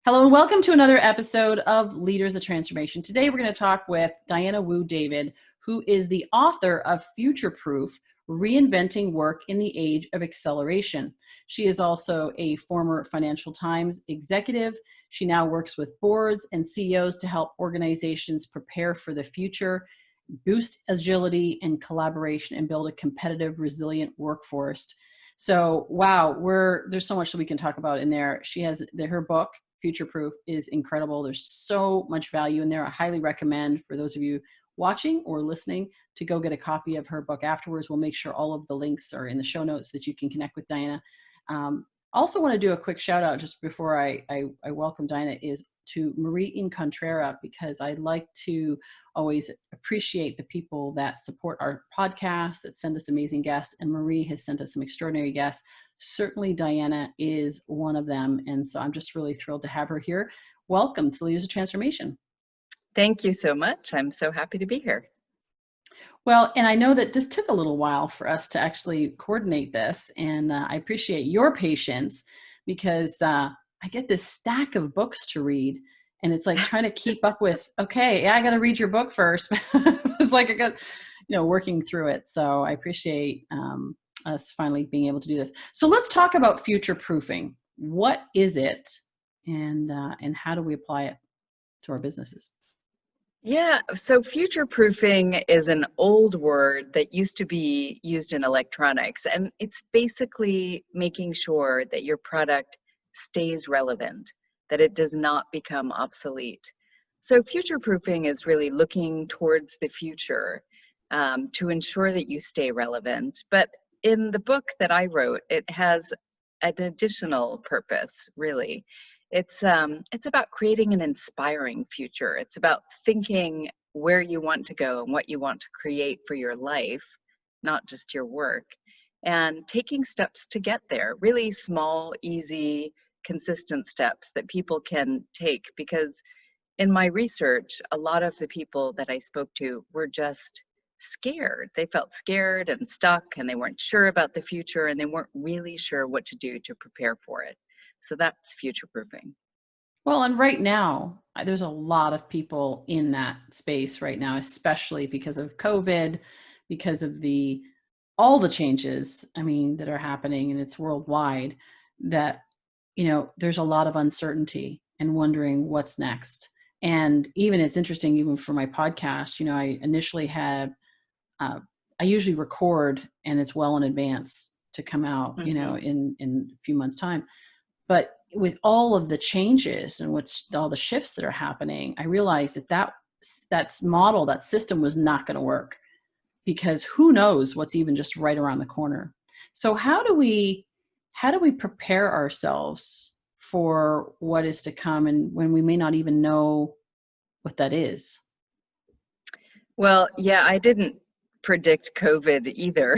Hello and welcome to another episode of Leaders of Transformation. Today we're going to talk with Diana Wu David, who is the author of Future Proof, Reinventing Work in the Age of Acceleration. She is also a former Financial Times executive. She now works with boards and CEOs to help organizations prepare for the future, boost agility and collaboration, and build a competitive, resilient workforce. So, wow, there's so much that we can talk about in there. She has her book, Future Proof, is incredible. There's so much value in there. I highly recommend for those of you watching or listening to go get a copy of her book afterwards. We'll make sure all of the links are in the show notes so that you can connect with Diana. Also want to do a quick shout out just before I welcome Diana is to Marie Incontrera, because I like to always appreciate the people that support our podcast, that send us amazing guests. And Marie has sent us some extraordinary guests. Certainly Diana is one of them. And so I'm just really thrilled to have her here. Welcome to Leaders of Transformation. Thank you so much. I'm so happy to be here. Well, and I know that this took a little while for us to actually coordinate this. And I appreciate your patience because I get this stack of books to read. And it's like trying to keep up with, okay, I got to read your book first. It's like I got, working through it. So I appreciate us finally being able to do this. So let's talk about future proofing. What is it, and how do we apply it to our businesses? Yeah, so future proofing is an old word that used to be used in electronics, and it's basically making sure that your product stays relevant, that it does not become obsolete. So future proofing is really looking towards the future to ensure that you stay relevant. But in the book that I wrote, it has an additional purpose, really. It's about creating an inspiring future. It's about thinking where you want to go and what you want to create for your life, not just your work, and taking steps to get there. Really small, easy, consistent steps that people can take, because in my research, a lot of the people that I spoke to were just scared. They felt scared and stuck, and they weren't sure about the future, and they weren't really sure what to do to prepare for it. So that's future proofing. Well, and right now, there's a lot of people in that space right now, especially because of COVID, because of all the changes, that are happening, and it's worldwide, that, there's a lot of uncertainty and wondering what's next. And even it's interesting, even for my podcast, I initially had, I usually record and it's well in advance to come out, in a few months' time. But with all of the changes and all the shifts that are happening, I realized that model, that system was not going to work, because who knows what's even just right around the corner. So how do we prepare ourselves for what is to come, and when we may not even know what that is? Well, yeah, I didn't predict COVID either.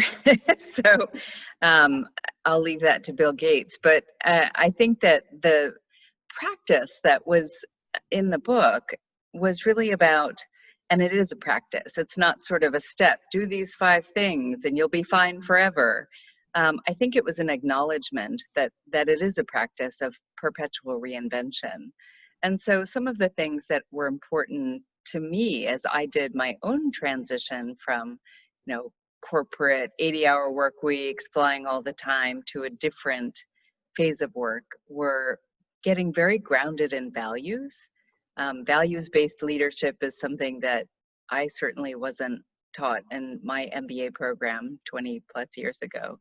So I'll leave that to Bill Gates. But I think that the practice that was in the book was really about, and it is a practice, it's not sort of a step, do these 5 things and you'll be fine forever. I think it was an acknowledgement that it is a practice of perpetual reinvention. And so some of the things that were important to me as I did my own transition from, corporate 80-hour work weeks, flying all the time, to a different phase of work, were getting very grounded in values. Values-based leadership is something that I certainly wasn't taught in my MBA program 20 plus years ago.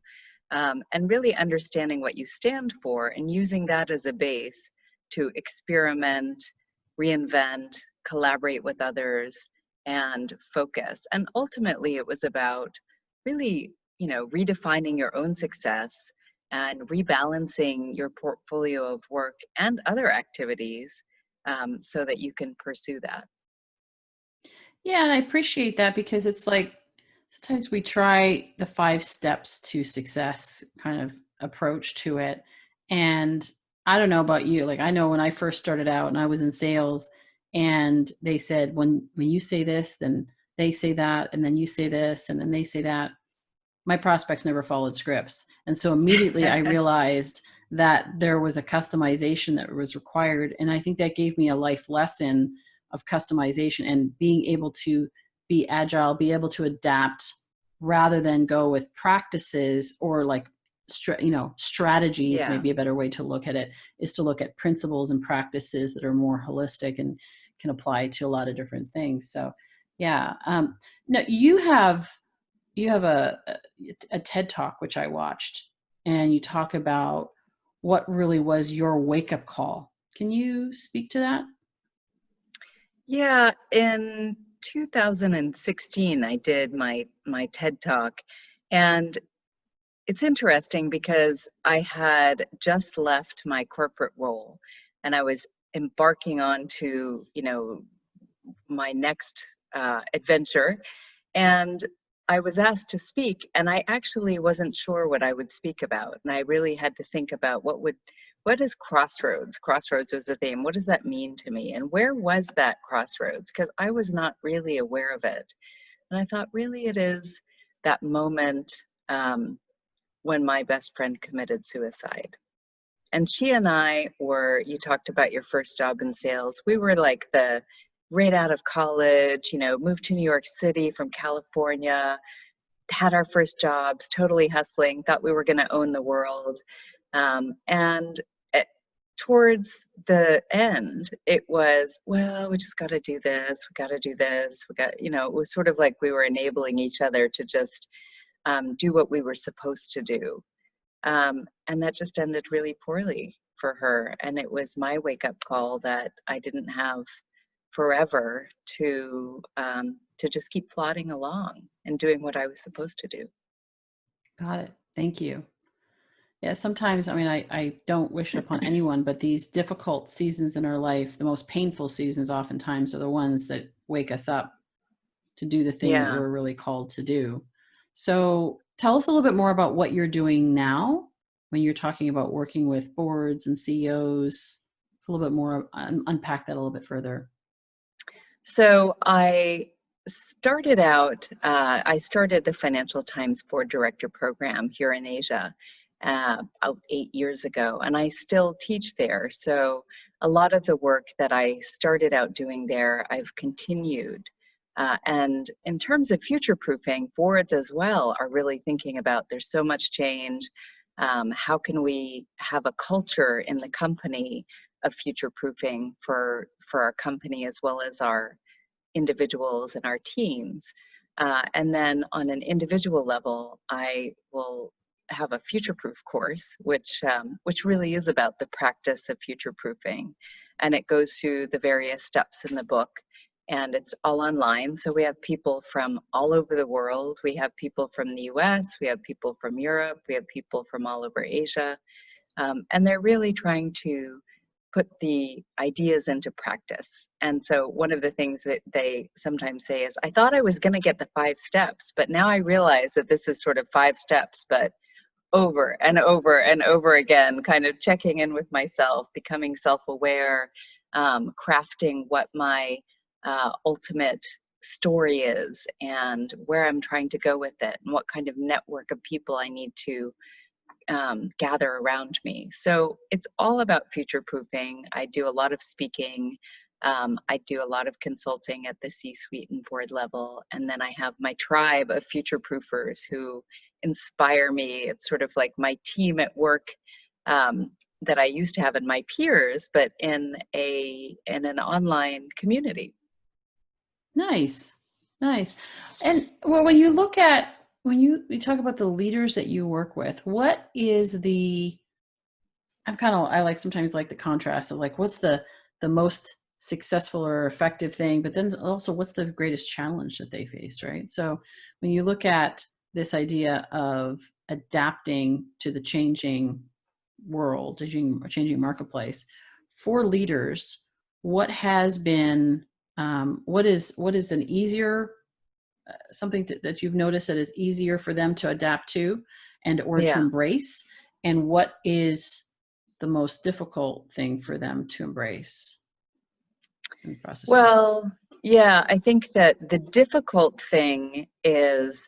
And really understanding what you stand for and using that as a base to experiment, reinvent, collaborate with others, and focus. And ultimately, it was about really, redefining your own success and rebalancing your portfolio of work and other activities so that you can pursue that. Yeah, and I appreciate that, because it's like sometimes we try the 5 steps to success kind of approach to it. And I don't know about you, like I know when I first started out and I was in sales, and they said, when you say this, then they say that, and then you say this, and then they say that. My prospects never followed scripts. And so immediately I realized that there was a customization that was required. And I think that gave me a life lesson of customization and being able to be agile, be able to adapt rather than go with practices or like, strategies, Yeah. maybe a better way to look at it is to look at principles and practices that are more holistic and can apply to a lot of different things. So yeah. Now you have a TED Talk, which I watched, and you talk about what really was your wake up call. Can you speak to that? Yeah, in 2016, I did my TED Talk, and it's interesting because I had just left my corporate role, and I was embarking on to, my next adventure, and I was asked to speak, and I actually wasn't sure what I would speak about, and I really had to think about what is crossroads? Crossroads was the theme. What does that mean to me? And where was that crossroads? Because I was not really aware of it. And I thought, really, it is that moment when my best friend committed suicide. And she and I were, you talked about your first job in sales. We were like the right out of college, moved to New York City from California, had our first jobs, totally hustling, thought we were going to own the world. And towards the end, it was, well, we just got to do this. We got to do this. It was sort of like we were enabling each other to just do what we were supposed to do. And that just ended really poorly for her. And it was my wake up call that I didn't have forever to just keep plodding along and doing what I was supposed to do. Got it. Thank you. Yeah, sometimes, I mean, I don't wish it upon anyone, but these difficult seasons in our life, the most painful seasons oftentimes are the ones that wake us up to do the thing that Yeah. we're really called to do. So tell us a little bit more about what you're doing now when you're talking about working with boards and CEOs. It's a little bit more, unpack that a little bit further. So I started out, I started the Financial Times Board Director Program here in Asia about 8 years ago, and I still teach there. So a lot of the work that I started out doing there, I've continued. And in terms of future-proofing, boards as well are really thinking about there's so much change. How can we have a culture in the company of future-proofing for our company as well as our individuals and our teams. And then on an individual level, I will have a future-proof course, which really is about the practice of future-proofing. And it goes through the various steps in the book. And it's all online. So we have people from all over the world. We have people from the US, we have people from Europe, we have people from all over Asia. And they're really trying to put the ideas into practice. And so one of the things that they sometimes say is, I thought I was going to get the 5 steps, but now I realize that this is sort of 5 steps, but over and over and over again, kind of checking in with myself, becoming self-aware, crafting what my ultimate story is and where I'm trying to go with it and what kind of network of people I need to gather around me. So it's all about future proofing. I do a lot of speaking. I do a lot of consulting at the C-suite and board level. And then I have my tribe of future proofers who inspire me. It's sort of like my team at work that I used to have in my peers, but in an online community. Nice. Nice. And well, when you look at, when you talk about the leaders that you work with, what is the, I like sometimes like the contrast of like, what's the most successful or effective thing, but then also what's the greatest challenge that they face, right? So when you look at this idea of adapting to the changing world, changing marketplace for leaders, what has been, what is an easier, something that you've noticed that is easier for them to adapt to and or to Yeah. embrace, and what is the most difficult thing for them to embrace in the processes? Well, yeah, I think that the difficult thing is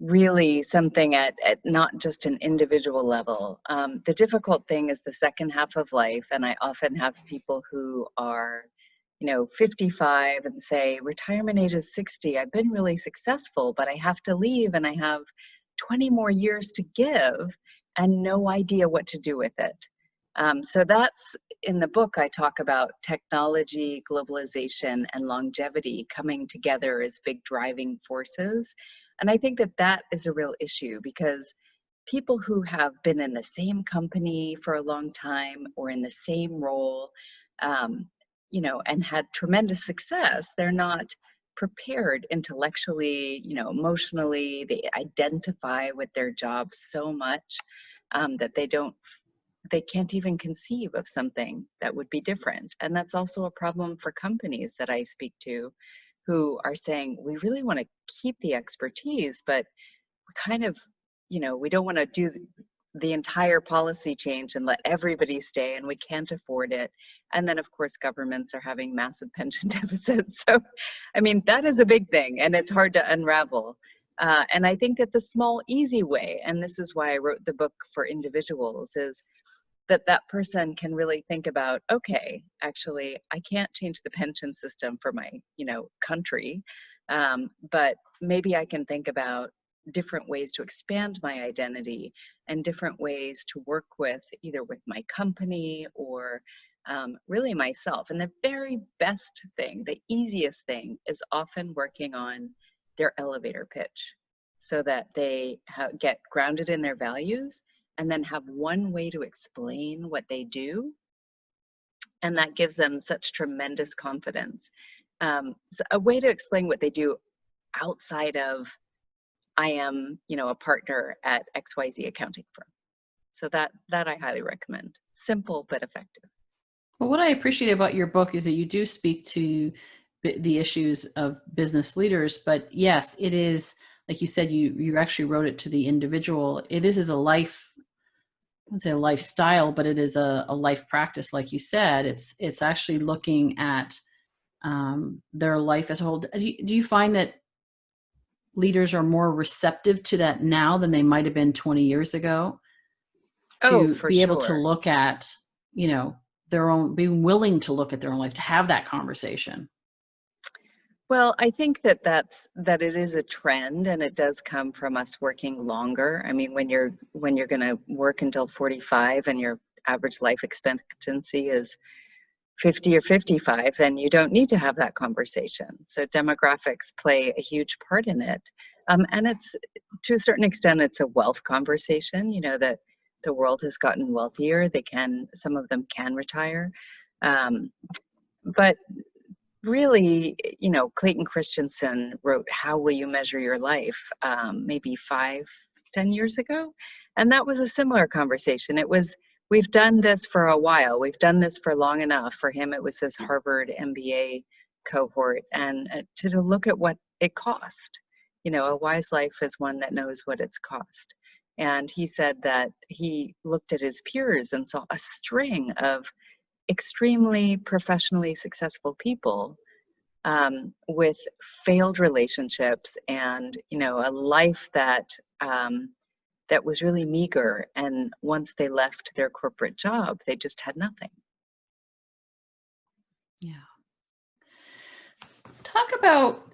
really something at not just an individual level. The difficult thing is the second half of life, and I often have people who are, 55 and say, retirement age is 60. I've been really successful, but I have to leave and I have 20 more years to give and no idea what to do with it. So that's in the book. I talk about technology, globalization, and longevity coming together as big driving forces. And I think that that is a real issue, because people who have been in the same company for a long time or in the same role, and had tremendous success, they're not prepared intellectually, emotionally. They identify with their job so much that they can't even conceive of something that would be different. And that's also a problem for companies that I speak to, who are saying, we really want to keep the expertise, but we kind of, we don't want to do the entire policy change and let everybody stay, and we can't afford it. And then, of course, governments are having massive pension deficits. So, I mean, that is a big thing, and it's hard to unravel. And I think that the small, easy way, and this is why I wrote the book for individuals, is that person can really think about, okay, actually, I can't change the pension system for my, country, but maybe I can think about different ways to expand my identity and different ways to work with, either with my company or really myself. And the very best thing, the easiest thing, is often working on their elevator pitch, so that they get grounded in their values and then have one way to explain what they do. And that gives them such tremendous confidence. So a way to explain what they do outside of, I am, a partner at XYZ accounting firm. So that I highly recommend. Simple but effective. Well, what I appreciate about your book is that you do speak to the issues of business leaders, but yes, it is, like you said, you actually wrote it to the individual. This is a life, I wouldn't say a lifestyle, but it is a life practice. Like you said, it's actually looking at their life as a whole. Do you find that leaders are more receptive to that now than they might have been 20 years ago, Oh, to for be able to sure. look at, their own, being willing to look at their own life, to have that conversation? Well, I think that it is a trend, and it does come from us working longer. I mean, when you're going to work until 45 and your average life expectancy is 50 or 55, then you don't need to have that conversation. So demographics play a huge part in it. And it's, to a certain extent, it's a wealth conversation, that the world has gotten wealthier. Some of them can retire. But really, Clayton Christensen wrote How Will You Measure Your Life, maybe 5-10 years ago. And that was a similar conversation. It was, we've done this for a while. We've done this for long enough. For him, it was his Harvard MBA cohort. And to look at what it cost. A wise life is one that knows what it's cost. And he said that he looked at his peers and saw a string of extremely professionally successful people with failed relationships and a life that that was really meager. And once they left their corporate job, they just had nothing. Yeah. Talk about,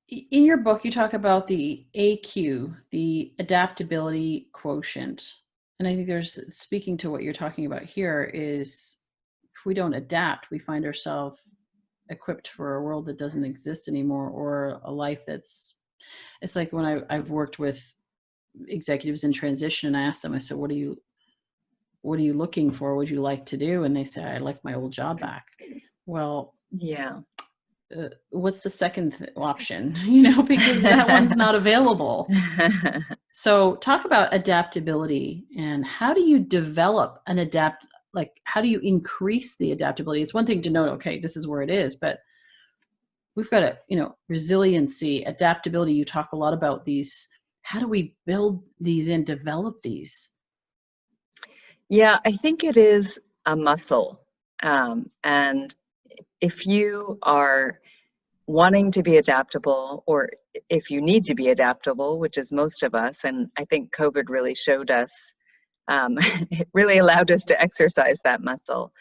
in your book, you talk about the AQ, the adaptability quotient. And I think speaking to what you're talking about here, is if we don't adapt, we find ourselves equipped for a world that doesn't exist anymore, or a life it's like when I've worked with executives in transition, and I asked them, I said, what are you looking for? What would you like to do? And they say, I'd like my old job back. Well, Yeah. What's the second option? Because that one's not available. So talk about adaptability, and how do you develop how do you increase the adaptability? It's one thing to know, okay, this is where it is, but we've got resiliency, adaptability. You talk a lot about these. How do we build these and develop these? Yeah, I think it is a muscle. And if you are wanting to be adaptable, or if you need to be adaptable, which is most of us, and I think COVID really showed us, it really allowed us to exercise that muscle.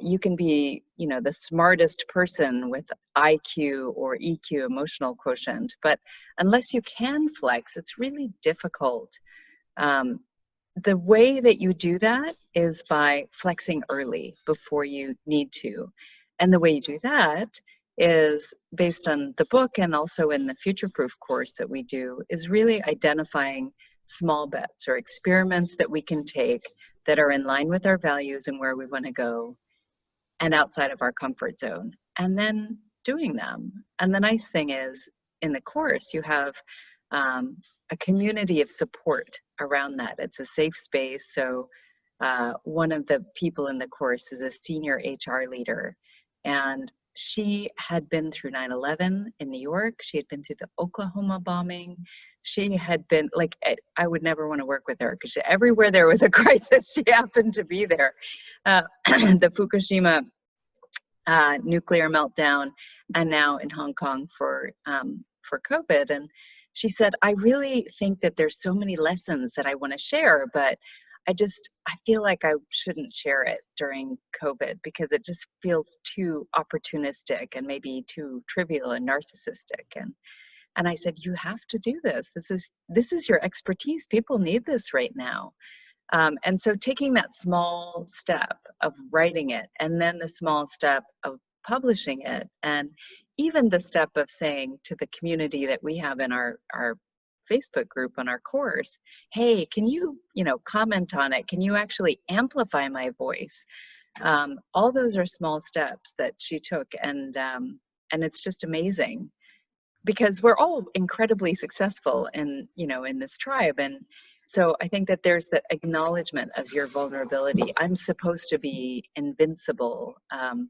You can be, the smartest person with IQ or EQ, emotional quotient, but unless you can flex, it's really difficult. The way that you do that is by flexing early before you need to. And the way you do that is based on the book and also in the Future Proof course that we do, is really identifying small bets or experiments that we can take that are in line with our values and where we want to go and outside of our comfort zone, and then doing them. And the nice thing is, in the course, you have a community of support around that. It's a safe space. So one of the people in the course is a senior HR leader, and she had been through 9/11 in New York. She had been through the Oklahoma bombing. She had been, like, I would never want to work with her because everywhere there was a crisis, she happened to be there. The Fukushima nuclear meltdown, and now in Hong Kong for COVID. And she said, I really think that there's so many lessons that I want to share, but I feel like I shouldn't share it during COVID because it just feels too opportunistic and maybe too trivial and narcissistic. And I said, you have to do this. This is your expertise. People need this right now. And so taking that small step of writing it, and then the small step of publishing it, and even the step of saying to the community that we have in our Facebook group on our course, hey, can you, comment on it? Can you actually amplify my voice? All those are small steps that she took, and it's just amazing because we're all incredibly successful in this tribe. And so I think that there's the acknowledgement of your vulnerability. I'm supposed to be invincible,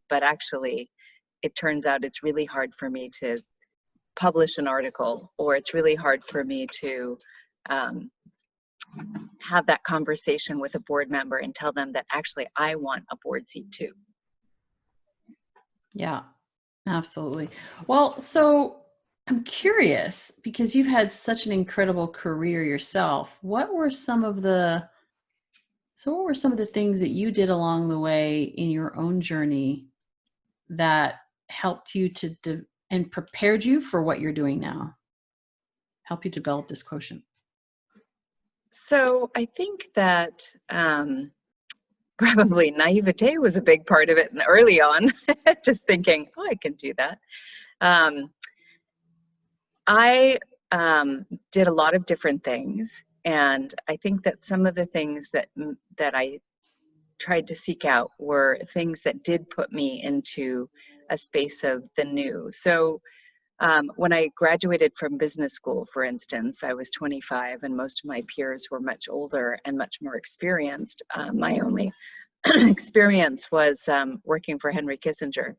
but actually it turns out it's really hard for me to publish an article, or it's really hard for me to have that conversation with a board member and tell them that actually I want a board seat too. Yeah, absolutely. Well, so I'm curious, because you've had such an incredible career yourself. What were some of the things that you did along the way in your own journey that helped you and prepared you for what you're doing now? Help you develop this quotient? So I think that probably naivete was a big part of it early on, just thinking, oh, I can do that. I did a lot of different things, and I think that some of the things that I tried to seek out were things that did put me into a space of the new. So when I graduated from business school, for instance, I was 25 and most of my peers were much older and much more experienced. My only experience was working for Henry Kissinger.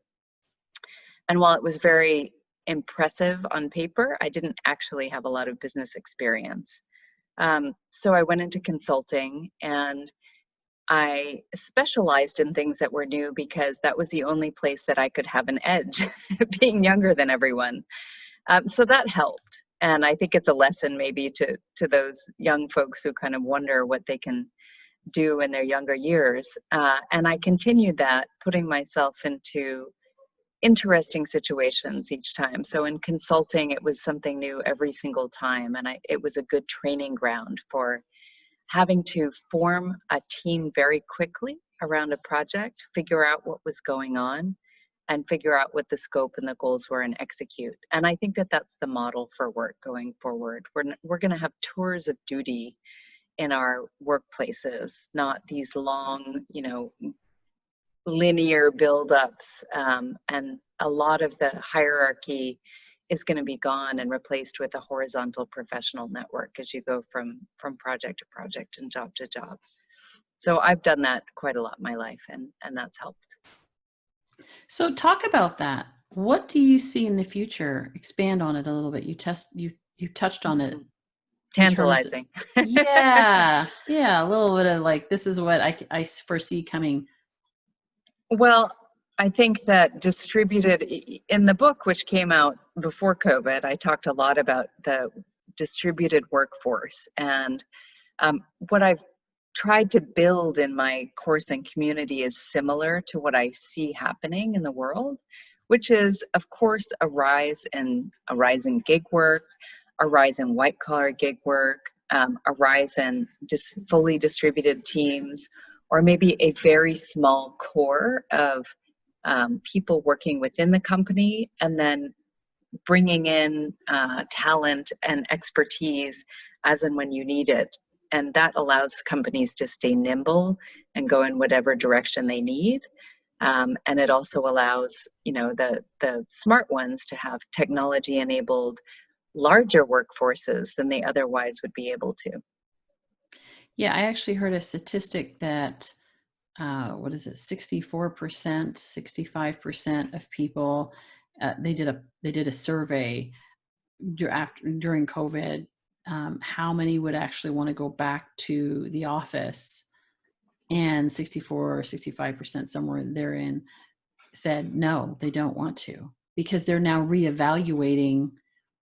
And while it was very impressive on paper, I didn't actually have a lot of business experience. So I went into consulting, and I specialized in things that were new because that was the only place that I could have an edge, being younger than everyone. So that helped. And I think it's a lesson maybe to those young folks who kind of wonder what they can do in their younger years. And I continued that, putting myself into interesting situations each time. So in consulting, it was something new every single time. And it was a good training ground for having to form a team very quickly around a project, figure out what was going on, and figure out what the scope and the goals were and execute. And I think that that's the model for work going forward. We're going to have tours of duty in our workplaces, not these long, linear buildups. And a lot of the hierarchy is going to be gone and replaced with a horizontal professional network as you go from project to project and job to job. So I've done that quite a lot in my life, and that's helped. So talk about that. What do you see in the future? Expand on it a little bit. You touched on it. Tantalizing. Yeah, a little bit of like, this is what I foresee coming. Well, I think that distributed, in the book, which came out before COVID, I talked a lot about the distributed workforce. And what I've tried to build in my course and community is similar to what I see happening in the world, which is, of course, a rise in gig work, a rise in white collar gig work, a rise in fully distributed teams, or maybe a very small core of people working within the company, and then bringing in talent and expertise as and when you need it. And that allows companies to stay nimble and go in whatever direction they need. And it also allows, the smart ones to have technology-enabled larger workforces than they otherwise would be able to. Yeah, I actually heard a statistic that, 64%, 65% of people, they did a survey during COVID, how many would actually want to go back to the office, and 64 or 65%, somewhere therein, said no, they don't want to, because they're now reevaluating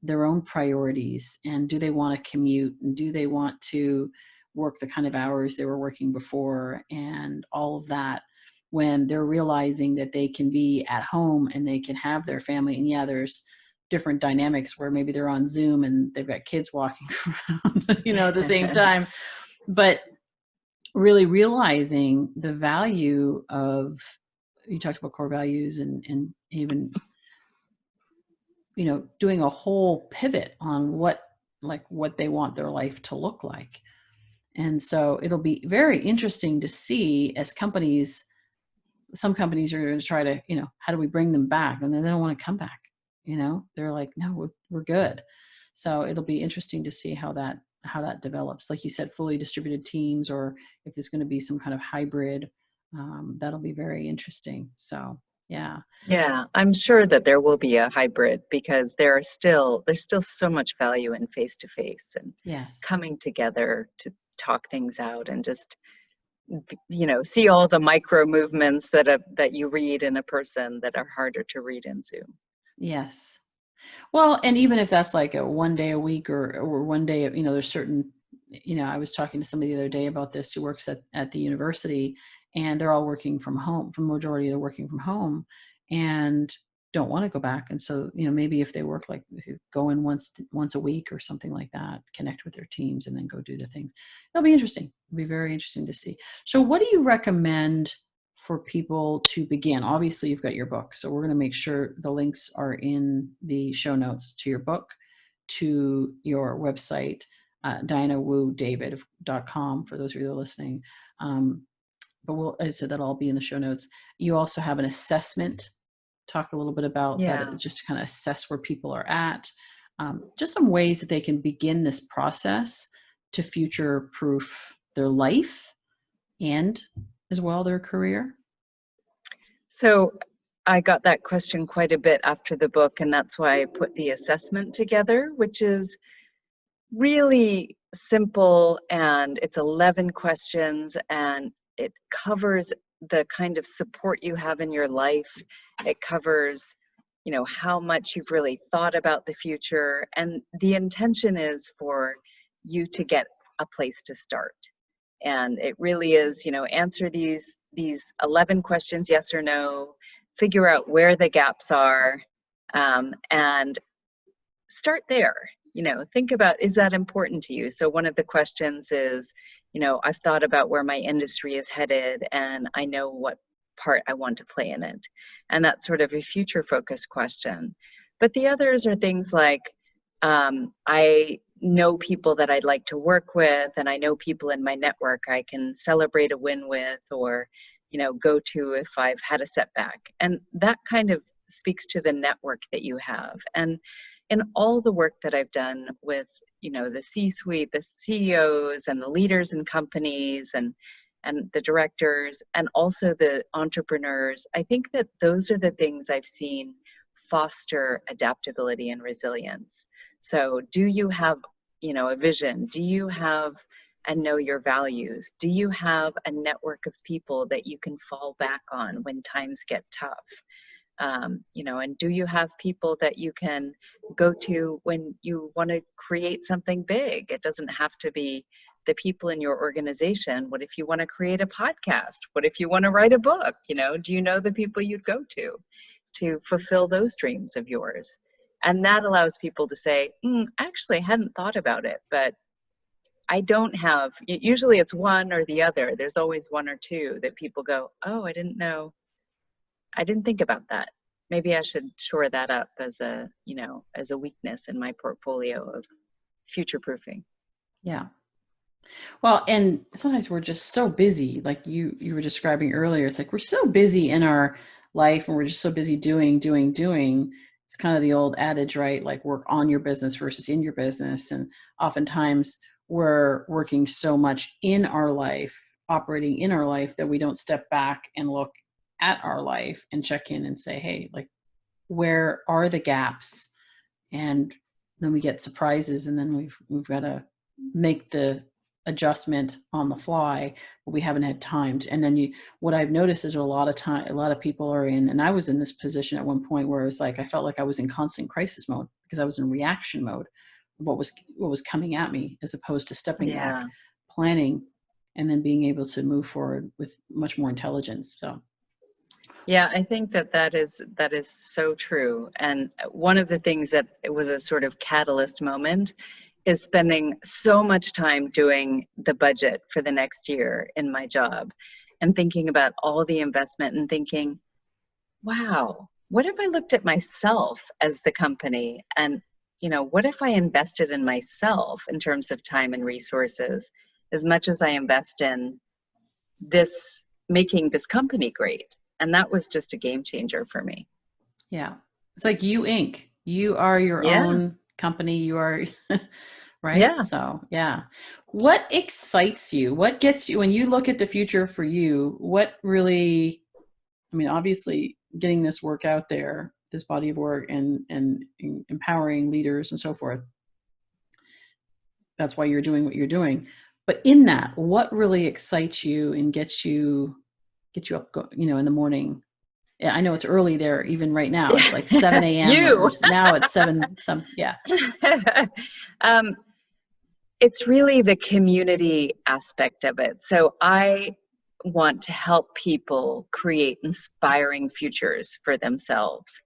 their own priorities, and do they want to commute, and do they want to work the kind of hours they were working before, and all of that, when they're realizing that they can be at home and they can have their family. And yeah, there's different dynamics where maybe they're on Zoom and they've got kids walking around, at the same time, but really realizing the value of, you talked about core values, and even, doing a whole pivot on what they want their life to look like. And so it'll be very interesting to see, as some companies are going to try to, how do we bring them back? And then they don't want to come back. They're like, no, we're good. So it'll be interesting to see how that develops. Like you said, fully distributed teams, or if there's going to be some kind of hybrid, that'll be very interesting. So, yeah. Yeah, I'm sure that there will be a hybrid, because there's still so much value in face-to-face and Yes. coming together to talk things out, and just, see all the micro movements that you read in a person that are harder to read in Zoom. Yes. Well, and even if that's like a one day a week, or one day, there's certain, I was talking to somebody the other day about this, who works at the university, and they're all working from home. For majority, they're working from home and don't want to go back. And so, maybe if they work, like, go in once a week or something like that, connect with their teams, and then go do the things. It'll be interesting. It'll be very interesting to see. So what do you recommend for people to begin? Obviously, you've got your book, so we're going to make sure the links are in the show notes to your book, to your website, dianawudavid.com, for those of you that are listening. But as I said, that'll all be in the show notes. You also have an assessment. Talk a little bit about that, just to kind of assess where people are at. Just some ways that they can begin this process to future-proof their life, and as well their career. So I got that question quite a bit after the book, and that's why I put the assessment together, which is really simple, and it's 11 questions, and it covers the kind of support you have in your life. It covers, how much you've really thought about the future, and the intention is for you to get a place to start. And it really is, answer these 11 questions, yes or no, figure out where the gaps are, and start there. Think about, is that important to you? So one of the questions is, I've thought about where my industry is headed, and I know what part I want to play in it. And that's sort of a future focused question. But the others are things like, I know people that I'd like to work with, and I know people in my network I can celebrate a win with, or, go to if I've had a setback. And that kind of speaks to the network that you have. And in all the work that I've done with, the C-suite, the CEOs and the leaders in companies, and the directors, and also the entrepreneurs, I think that those are the things I've seen foster adaptability and resilience. So do you have, a vision? Do you have and know your values? Do you have a network of people that you can fall back on when times get tough? And do you have people that you can go to when you want to create something big? It doesn't have to be the people in your organization. What if you want to create a podcast? What if you want to write a book? Do you know the people you'd go to fulfill those dreams of yours? And that allows people to say, actually, I hadn't thought about it, but I don't have, usually it's one or the other. There's always one or two that people go, oh, I didn't know. I didn't think about that. Maybe I should shore that up as a weakness in my portfolio of future proofing. Yeah. Well, and sometimes we're just so busy, like you were describing earlier. It's like we're so busy in our life and we're just so busy doing. It's kind of the old adage, right? Like work on your business versus in your business. And oftentimes we're working so much in our life, operating in our life, that we don't step back and look at our life and check in and say, hey, like, where are the gaps? And then we get surprises, and then we've got to make the adjustment on the fly, but we haven't had time to. And then what I've noticed is a lot of people are in, and I was in this position at one point where it was like I felt like I was in constant crisis mode because I was in reaction mode of what was coming at me, as opposed to stepping back, planning, and then being able to move forward with much more intelligence. So yeah, I think that is so true. And one of the things that it was a sort of catalyst moment is spending so much time doing the budget for the next year in my job and thinking about all the investment and thinking, wow, what if I looked at myself as the company? And, what if I invested in myself in terms of time and resources as much as I invest in this, making this company great? And that was just a game changer for me. yeah, it's like you Inc. You are your own company. You are right. Yeah. So yeah. What excites you? What gets you when you look at the future for you? What really, I mean, obviously getting this work out there, this body of work, and empowering leaders and so forth. That's why you're doing what you're doing. But in that, what really excites you and gets you up, in the morning? Yeah, I know it's early there, even right now. It's like 7 a.m. Now it's 7. Yeah. It's really the community aspect of it. So I want to help people create inspiring futures for themselves.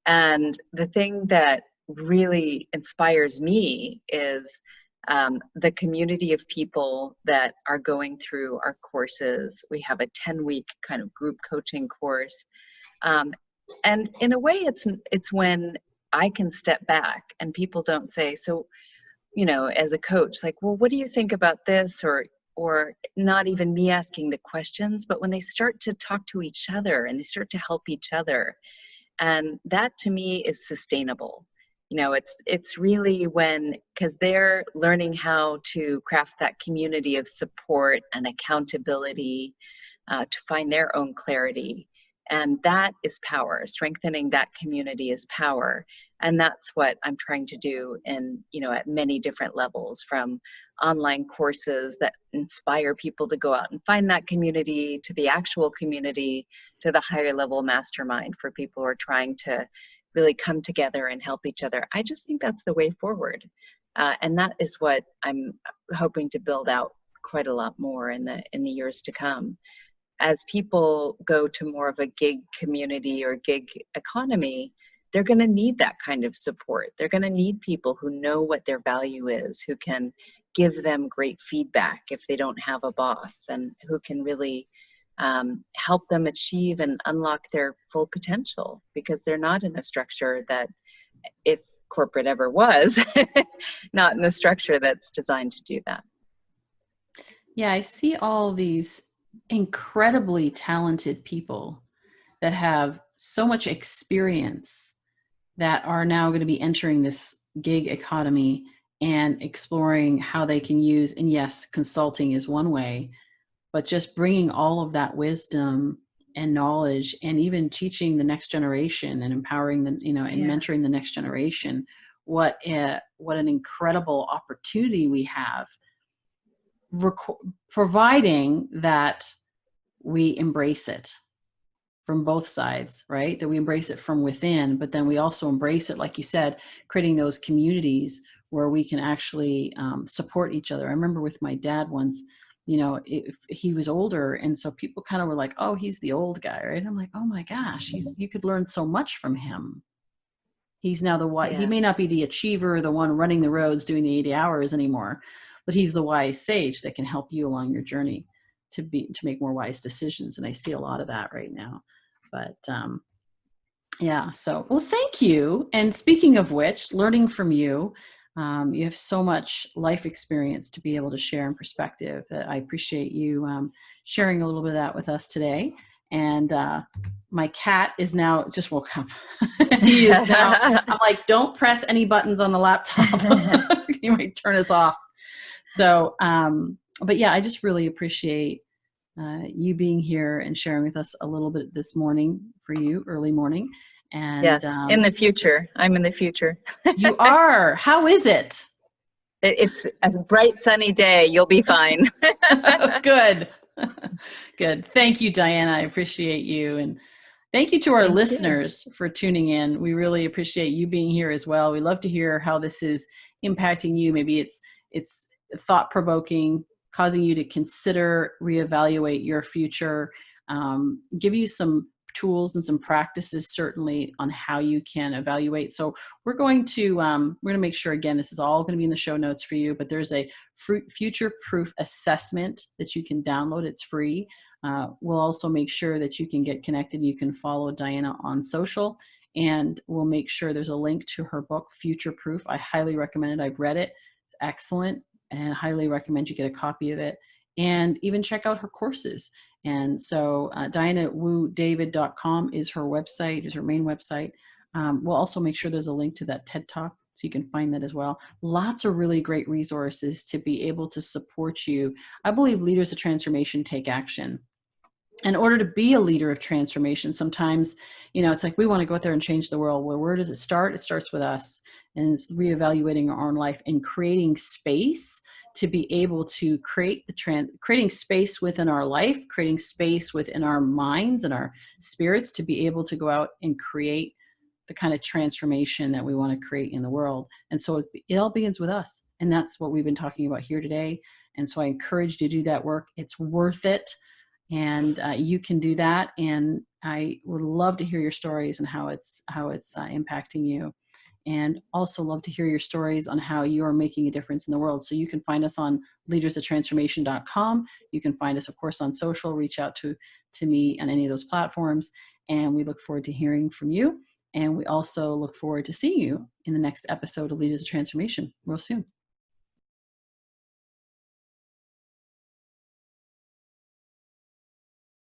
And the thing that really inspires me is the community of people that are going through our courses. We have a 10-week kind of group coaching course. And in a way, it's when I can step back and people don't say, so, as a coach, like, well, what do you think about this? Or not even me asking the questions, but when they start to talk to each other and they start to help each other. And that to me is sustainable. It's really because they're learning how to craft that community of support and accountability to find their own clarity. And that is power. Strengthening that community is power. And that's what I'm trying to do at many different levels, from online courses that inspire people to go out and find that community, to the actual community, to the higher level mastermind for people who are trying to really come together and help each other. I just think that's the way forward. And that is what I'm hoping to build out quite a lot more in the years to come. As people go to more of a gig community or gig economy, they're going to need that kind of support. They're going to need people who know what their value is, who can give them great feedback if they don't have a boss, and who can really help them achieve and unlock their full potential, because they're not in a structure that, if corporate ever was, not in a structure that's designed to do that. Yeah, I see all these incredibly talented people that have so much experience that are now going to be entering this gig economy and exploring how they can use, and yes, consulting is one way, but just bringing all of that wisdom and knowledge, and even teaching the next generation and empowering them, and mentoring the next generation. What an incredible opportunity we have providing that we embrace it from both sides, right? That we embrace it from within, but then we also embrace it, like you said, creating those communities where we can actually support each other. I remember with my dad once, if he was older, and so people kind of were like, oh, he's the old guy, right? And I'm like, oh my gosh, you could learn so much from him. He's now he may not be the achiever, the one running the roads, doing the 80 hours anymore, but he's the wise sage that can help you along your journey to make more wise decisions. And I see a lot of that right now. But yeah, so, well, thank you. And speaking of which, learning from you, you have so much life experience to be able to share in perspective that I appreciate you sharing a little bit of that with us today. And my cat is now just woke up. He is now, I'm like, don't press any buttons on the laptop. You might turn us off. So, but yeah, I just really appreciate you being here and sharing with us a little bit this morning for you, early morning. And yes, in the future. I'm in the future. You are. How is it? It's a bright, sunny day. You'll be fine. Good. Good. Thank you, Diana. I appreciate you. And thank you to our listeners for tuning in. We really appreciate you being here as well. We love to hear how this is impacting you. Maybe it's thought-provoking, causing you to consider, reevaluate your future, give you some tools and some practices certainly on how you can evaluate. So we're going to make sure, again, this is all going to be in the show notes for you, but there's a future proof assessment that you can download. It's free. We'll also make sure that you can get connected. You can follow Diana on social, and we'll make sure there's a link to her book, Future Proof. I highly recommend it. I've read it. It's excellent, and highly recommend you get a copy of it, and even check out her courses. And so DianaWuDavid.com is her website, is her main website. We'll also make sure there's a link to that TED Talk, so you can find that as well. Lots of really great resources to be able to support you. I believe leaders of transformation take action. In order to be a leader of transformation, sometimes, it's like we want to go out there and change the world. Well, where does it start? It starts with us, and it's reevaluating our own life and creating space to be able to creating space within our life, creating space within our minds and our spirits to be able to go out and create the kind of transformation that we want to create in the world. And so it all begins with us. And that's what we've been talking about here today. And so I encourage you to do that work. It's worth it. And you can do that. And I would love to hear your stories and how it's impacting you. And also love to hear your stories on how you are making a difference in the world. So you can find us on leadersoftransformation.com. You can find us, of course, on social. Reach out to me on any of those platforms. And we look forward to hearing from you. And we also look forward to seeing you in the next episode of Leaders of Transformation real soon.